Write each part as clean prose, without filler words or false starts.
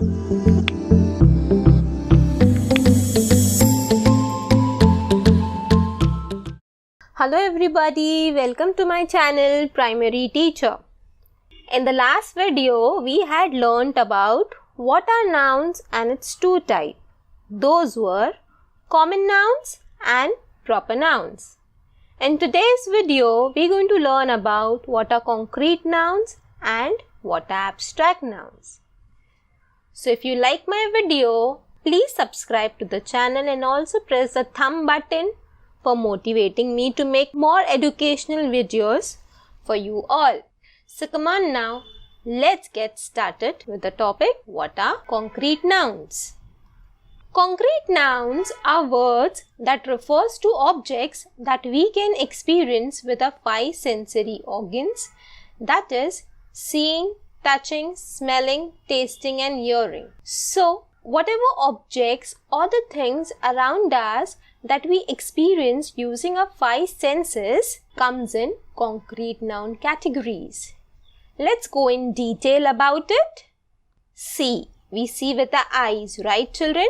Hello everybody, welcome to my channel Primary Teacher. In the last video, we had learnt about what are nouns and its two types. Those were common nouns and proper nouns. In today's video, we are going to learn about what are concrete nouns and what are abstract nouns. So if you like my video, please subscribe to the channel and also press the thumb button for motivating me to make more educational videos for you all. So come on now, let's get started with the topic, what are concrete nouns? Concrete nouns are words that refers to objects that we can experience with our five sensory organs, that is seeing, touching, smelling, tasting and hearing. So whatever objects or the things around us that we experience using our five senses comes in concrete noun categories. Let's go in detail about it. See. We see with our eyes, right children?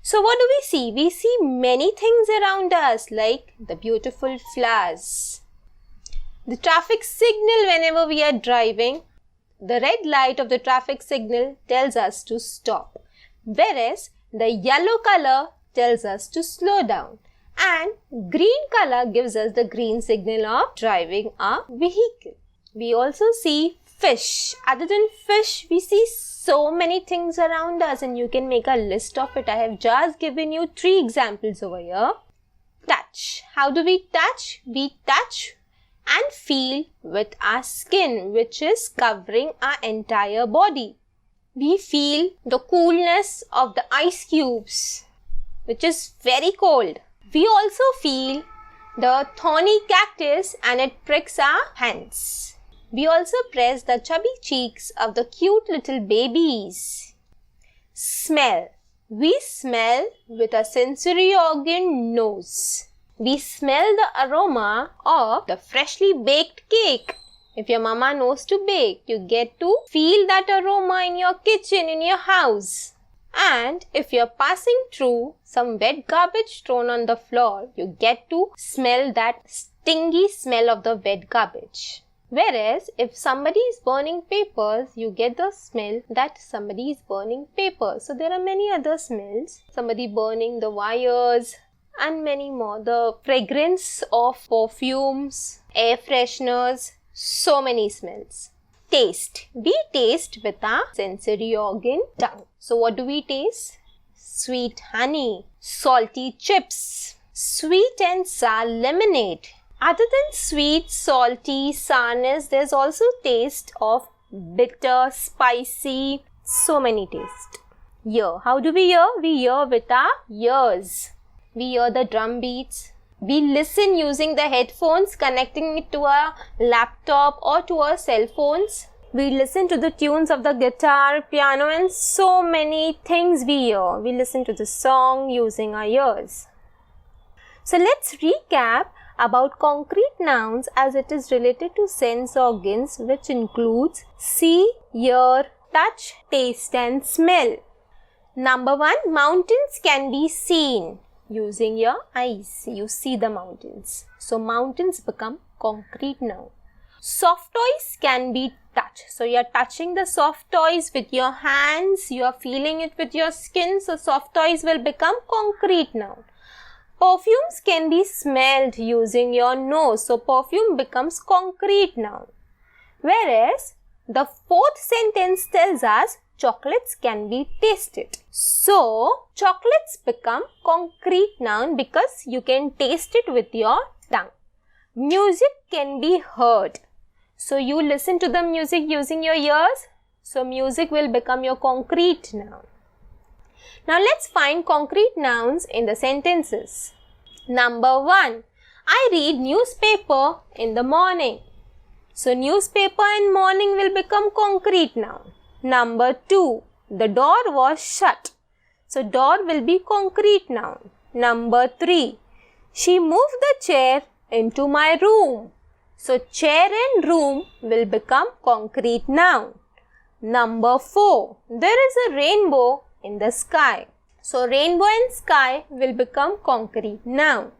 So what do we see? We see many things around us like the beautiful flowers, the traffic signal whenever we are driving. The red light of the traffic signal tells us to stop, whereas the yellow color tells us to slow down and green color gives us the green signal of driving our vehicle. We also see fish. Other than fish, we see so many things around us and you can make a list of it. I have just given you 3 examples over here. Touch. How do we touch? We touch and feel with our skin, which is covering our entire body. We feel the coolness of the ice cubes, which is very cold. We also feel the thorny cactus and it pricks our hands. We also press the chubby cheeks of the cute little babies. Smell. We smell with a sensory organ nose. We smell the aroma of the freshly baked cake. If your mama knows to bake, you get to feel that aroma in your kitchen, in your house. And if you're passing through some wet garbage thrown on the floor, you get to smell that stingy smell of the wet garbage. Whereas if somebody is burning papers, you get the smell that somebody is burning papers. So there are many other smells. Somebody burning the wires and many more. The fragrance of perfumes, air fresheners, so many smells. Taste. We taste with our sensory organ tongue. So what do we taste? Sweet honey, salty chips, sweet and sour lemonade. Other than sweet, salty, sourness, there's also taste of bitter, spicy, so many tastes. Ear. How do we hear? We hear with our ears. We hear the drum beats. We listen using the headphones, connecting it to our laptop or to our cell phones. We listen to the tunes of the guitar, piano and so many things we hear. We listen to the song using our ears. So let's recap about concrete nouns as it is related to sense organs, which includes see, hear, touch, taste and smell. Number 1, mountains can be seen using your eyes. You see the mountains. So mountains become concrete noun. Soft toys can be touched. So you are touching the soft toys with your hands. You are feeling it with your skin. So soft toys will become concrete noun. Perfumes can be smelled using your nose. So perfume becomes concrete noun. Whereas the 4th sentence tells us chocolates can be tasted. So chocolates become concrete noun because you can taste it with your tongue. Music can be heard. So you listen to the music using your ears. So music will become your concrete noun. Now let's find concrete nouns in the sentences. Number 1. I read newspaper in the morning. So newspaper in morning will become concrete noun. Number 2. The door was shut. So door will be concrete noun. Number 3. She moved the chair into my room. So chair and room will become concrete noun. Number 4. There is a rainbow in the sky. So rainbow and sky will become concrete noun.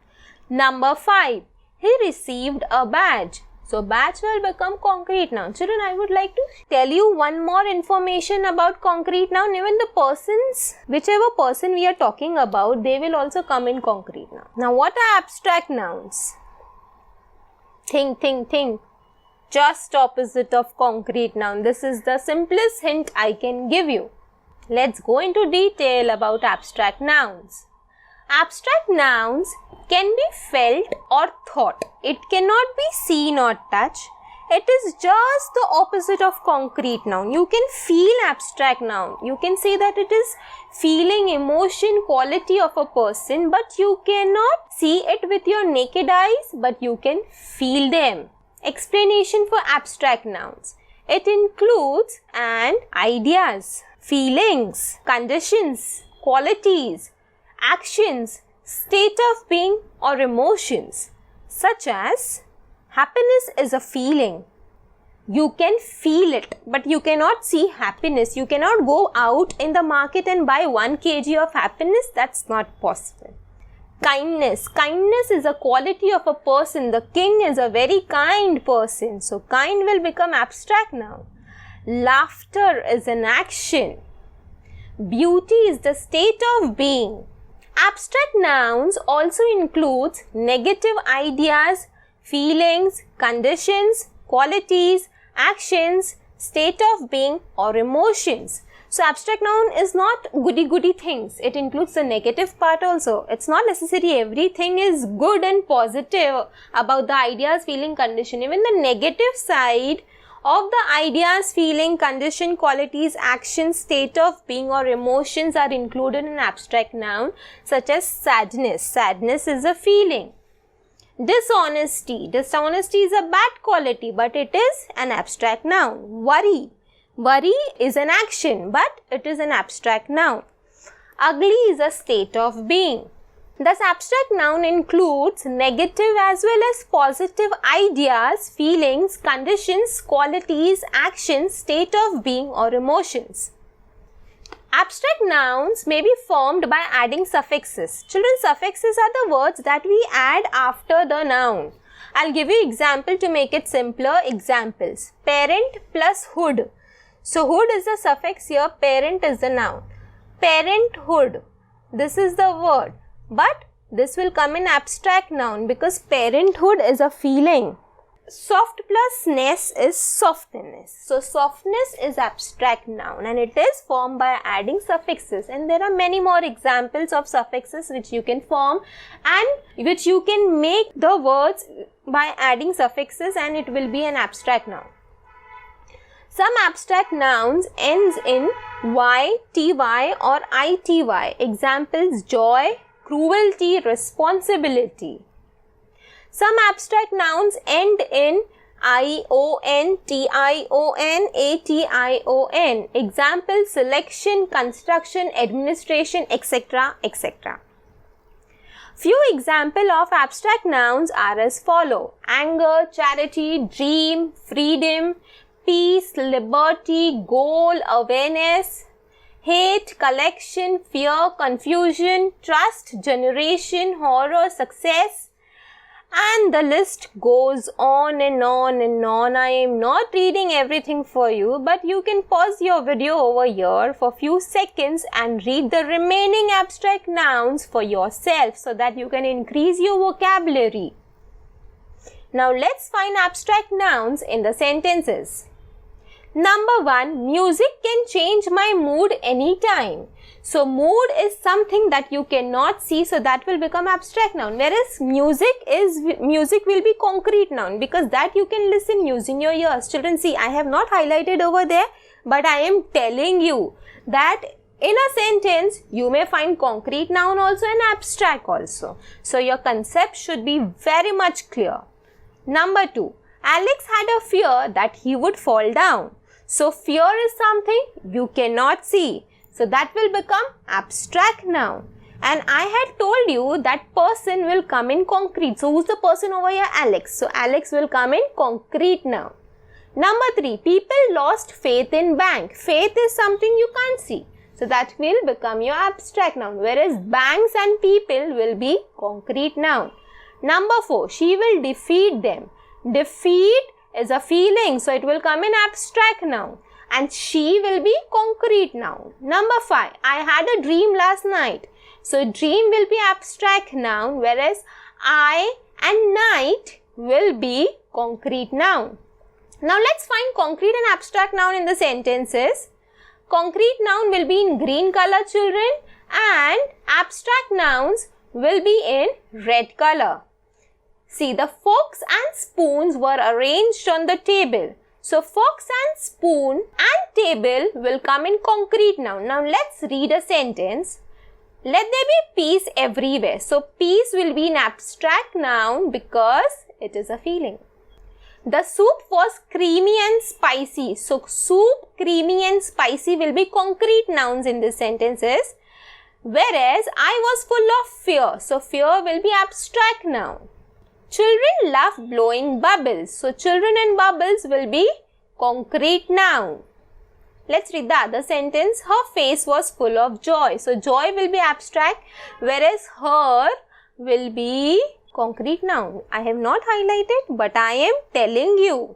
Number 5. He received a badge. So badge will become concrete noun. Children, I would like to tell you one more information about concrete noun. Even the persons, whichever person we are talking about, they will also come in concrete noun. Now what are abstract nouns? Think. Just opposite of concrete noun. This is the simplest hint I can give you. Let's go into detail about abstract nouns. Abstract nouns can be felt or thought. It cannot be seen or touched. It is just the opposite of concrete noun. You can feel abstract noun. You can say that it is feeling, emotion, quality of a person, but you cannot see it with your naked eyes, but you can feel them. Explanation for abstract nouns. It includes ideas, feelings, conditions, qualities, actions, state of being or emotions, such as happiness is a feeling. You can feel it, but you cannot see happiness. You cannot go out in the market and buy 1 kg of happiness. That's not possible. Kindness. Kindness is a quality of a person. The king is a very kind person. So kind will become abstract noun. Laughter is an action. Beauty is the state of being. Abstract nouns also includes negative ideas, feelings, conditions, qualities, actions, state of being or emotions. So abstract noun is not goody things. It includes the negative part also. It's not necessary everything is good and positive about the ideas, feeling, condition. Even the negative side of the ideas, feeling, condition, qualities, actions, state of being or emotions are included in abstract noun, such as sadness. Sadness is a feeling. Dishonesty. Dishonesty is a bad quality, but it is an abstract noun. Worry. Worry is an action, but it is an abstract noun. Ugly is a state of being. Thus, abstract noun includes negative as well as positive ideas, feelings, conditions, qualities, actions, state of being or emotions. Abstract nouns may be formed by adding suffixes. Children, suffixes are the words that we add after the noun. I'll give you example to make it simpler. Examples. Parent plus hood. So, hood is the suffix here, parent is the noun. Parenthood. This is the word. But this will come in abstract noun because parenthood is a feeling. Soft plus ness is softness. So softness is abstract noun and it is formed by adding suffixes. And there are many more examples of suffixes which you can form and which you can make the words by adding suffixes and it will be an abstract noun. Some abstract nouns ends in y, ty or ity. Examples joy, cruelty, responsibility. Some abstract nouns end in ion, tion, ation. Example selection, construction, administration, etc. etc. Few examples of abstract nouns are as follow: anger, charity, dream, freedom, peace, liberty, goal, awareness, hate, collection, fear, confusion, trust, generation, horror, success, and the list goes on and on and on. I am not reading everything for you, but you can pause your video over here for few seconds and read the remaining abstract nouns for yourself so that you can increase your vocabulary. Now let's find abstract nouns in the sentences. Number 1, music can change my mood anytime. So mood is something that you cannot see, so that will become abstract noun. Whereas music will be concrete noun because that you can listen using your ears. Children, see, I have not highlighted over there, but I am telling you that in a sentence you may find concrete noun also and abstract also. So your concept should be very much clear. Number 2, Alex had a fear that he would fall down. So fear is something you cannot see. So that will become abstract noun. And I had told you that person will come in concrete. So who's the person over here? Alex. So Alex will come in concrete noun. Number 3, people lost faith in bank. Faith is something you can't see. So that will become your abstract noun, whereas banks and people will be concrete noun. Number 4, she will defeat them. Defeat is a feeling, so it will come in abstract noun. And she will be concrete noun. Number 5, I had a dream last night. So dream will be abstract noun, whereas I and night will be concrete noun. Now let's find concrete and abstract noun in the sentences. Concrete noun will be in green color, children, and abstract nouns will be in red color. See, the forks and spoons were arranged on the table. So forks and spoon and table will come in concrete noun. Now let's read a sentence. Let there be peace everywhere. So peace will be an abstract noun because it is a feeling. The soup was creamy and spicy. So soup, creamy and spicy will be concrete nouns in these sentences. Whereas I was full of fear. So fear will be abstract noun. Children love blowing bubbles. So children and bubbles will be concrete noun. Let's read the other sentence. Her face was full of joy. So joy will be abstract, whereas her will be concrete noun. I have not highlighted, but I am telling you.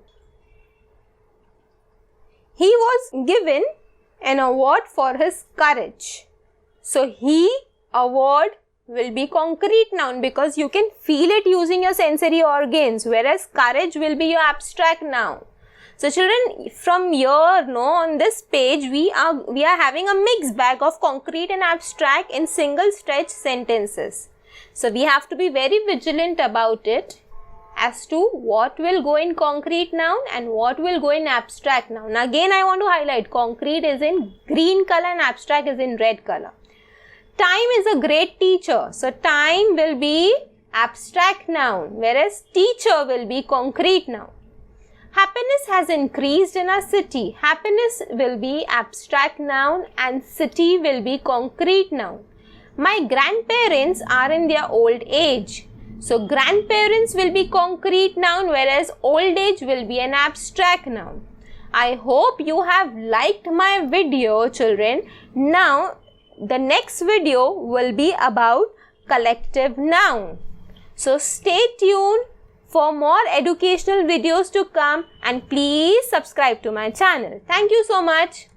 He was given an award for his courage. So he award will be concrete noun because you can feel it using your sensory organs, whereas courage will be your abstract noun. So children, from here, on this page, we are having a mixed bag of concrete and abstract in single stretch sentences. So we have to be very vigilant about it as to what will go in concrete noun and what will go in abstract noun. Now again, I want to highlight concrete is in green color and abstract is in red color. Time is a great teacher. So time will be abstract noun, whereas teacher will be concrete noun. Happiness has increased in our city. Happiness will be abstract noun and city will be concrete noun. My grandparents are in their old age. So grandparents will be concrete noun, whereas old age will be an abstract noun. I hope you have liked my video, children. Now the next video will be about collective noun. So stay tuned for more educational videos to come and please subscribe to my channel. Thank you so much.